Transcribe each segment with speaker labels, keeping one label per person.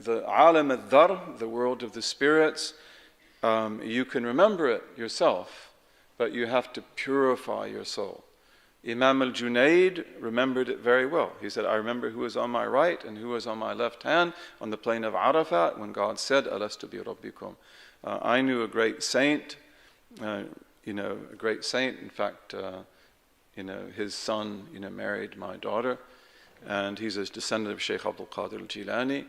Speaker 1: the alam al-dhar, the world of the spirits, you can remember it yourself, but you have to purify your soul. Imam al-Junaid remembered it very well. He said, I remember who was on my right and who was on my left hand on the plain of Arafat when God said, Alastu bi rabbikum. I knew a great saint, a great saint. In fact, his son, married my daughter, and he's a descendant of Sheikh Abdul Qadir al-Jilani,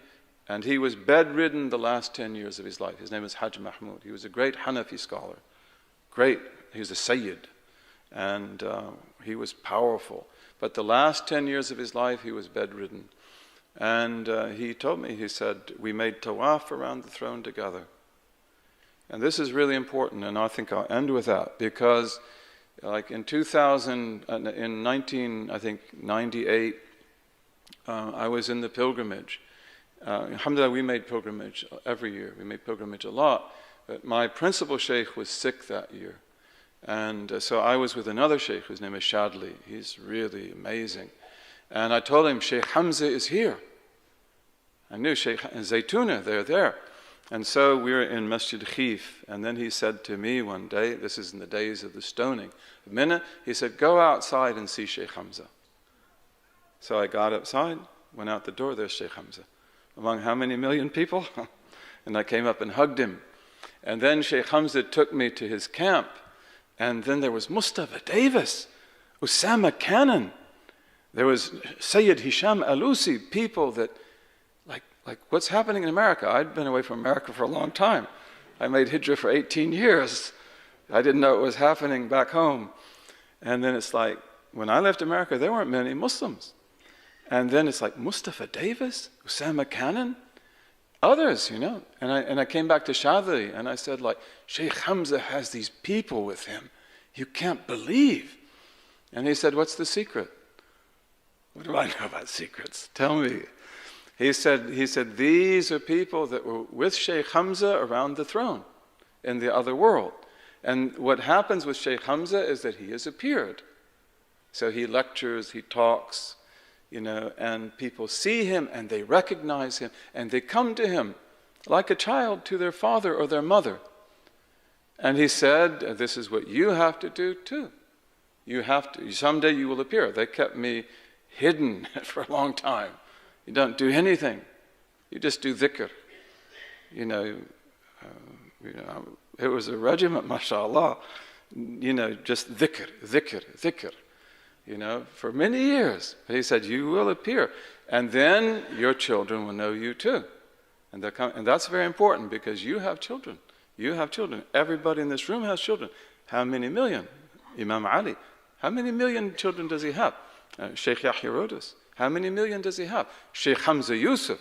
Speaker 1: and he was bedridden the last 10 years of his life. His name is Hajj Mahmud. He was a great Hanafi scholar. Great. He was a Sayyid. And he was powerful. But the last 10 years of his life, he was bedridden. And he told me, he said, we made tawaf around the throne together. And this is really important, and I think I'll end with that, because like in 1998, I was in the pilgrimage. Alhamdulillah, we made pilgrimage every year. We made pilgrimage a lot. But my principal sheikh was sick that year. And so I was with another sheikh whose name is Shadli. He's really amazing. And I told him, Sheikh Hamza is here. I knew Sheikh Zaytuna, they're there. And so we were in Masjid Khif. And then he said to me one day, this is in the days of the stoning, he said, go outside and see Sheikh Hamza. So I got outside, went out the door, there's Sheikh Hamza. Among how many million people? And I came up and hugged him. And then Sheikh Hamza took me to his camp. And then there was Mustafa Davis, Usama Cannon. There was Sayyid Hisham Alusi, people that, like what's happening in America? I'd been away from America for a long time. I made hijrah for 18 years. I didn't know it was happening back home. And then it's like, when I left America, there weren't many Muslims. And then it's like Mustafa Davis, Usama Cannon, others, And I came back to Shadli and I said, like, Sheikh Hamza has these people with him. You can't believe. And he said, what's the secret? What do I know about secrets? Tell me. He said, these are people that were with Sheikh Hamza around the throne in the other world. And what happens with Sheikh Hamza is that he has appeared. So he lectures, he talks, and people see him and they recognize him and they come to him like a child to their father or their mother. And he said, this is what you have to do too. You have to, someday you will appear. They kept me hidden for a long time. You don't do anything. You just do dhikr. It was a regiment, mashallah. Just dhikr. For many years. But he said, you will appear. And then your children will know you too. And that's very important because you have children. You have children. Everybody in this room has children. How many million? Imam Ali. How many million children does he have? Sheikh Yahya Rodas. How many million does he have? Sheikh Hamza Yusuf.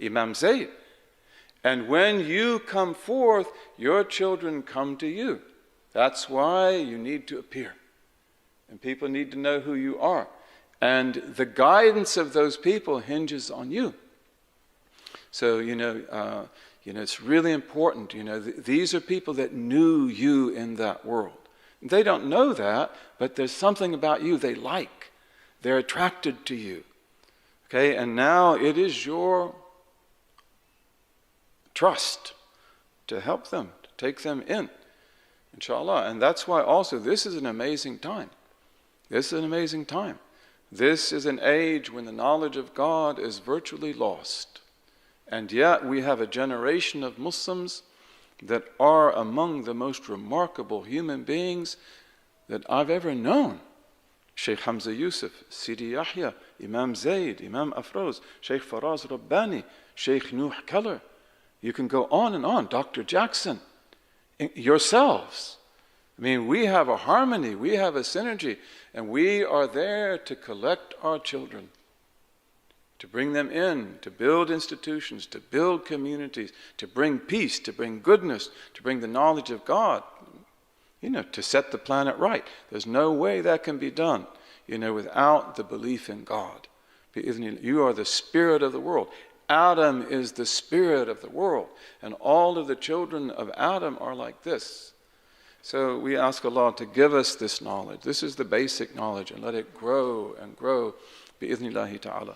Speaker 1: Imam Zayd. And when you come forth, your children come to you. That's why you need to appear. And people need to know who you are. And the guidance of those people hinges on you. So, it's really important. These are people that knew you in that world. They don't know that, but there's something about you they like. They're attracted to you. Okay, and now it is your trust to help them, to take them in, inshallah. And that's why also this is an amazing time. This is an amazing time. This is an age when the knowledge of God is virtually lost. And yet we have a generation of Muslims that are among the most remarkable human beings that I've ever known. Sheikh Hamza Yusuf, Sidi Yahya, Imam Zayd, Imam Afroz, Sheikh Faraz Rabbani, Sheikh Nuh Keller. You can go on and on, Dr. Jackson, yourselves. We have a harmony, we have a synergy, and we are there to collect our children, to bring them in, to build institutions, to build communities, to bring peace, to bring goodness, to bring the knowledge of God, to set the planet right. There's no way that can be done, without the belief in God. You are the spirit of the world. Adam is the spirit of the world, and all of the children of Adam are like this. So we ask Allah to give us this knowledge. This is the basic knowledge, and let it grow and grow, bi-idhnillahi ta'ala.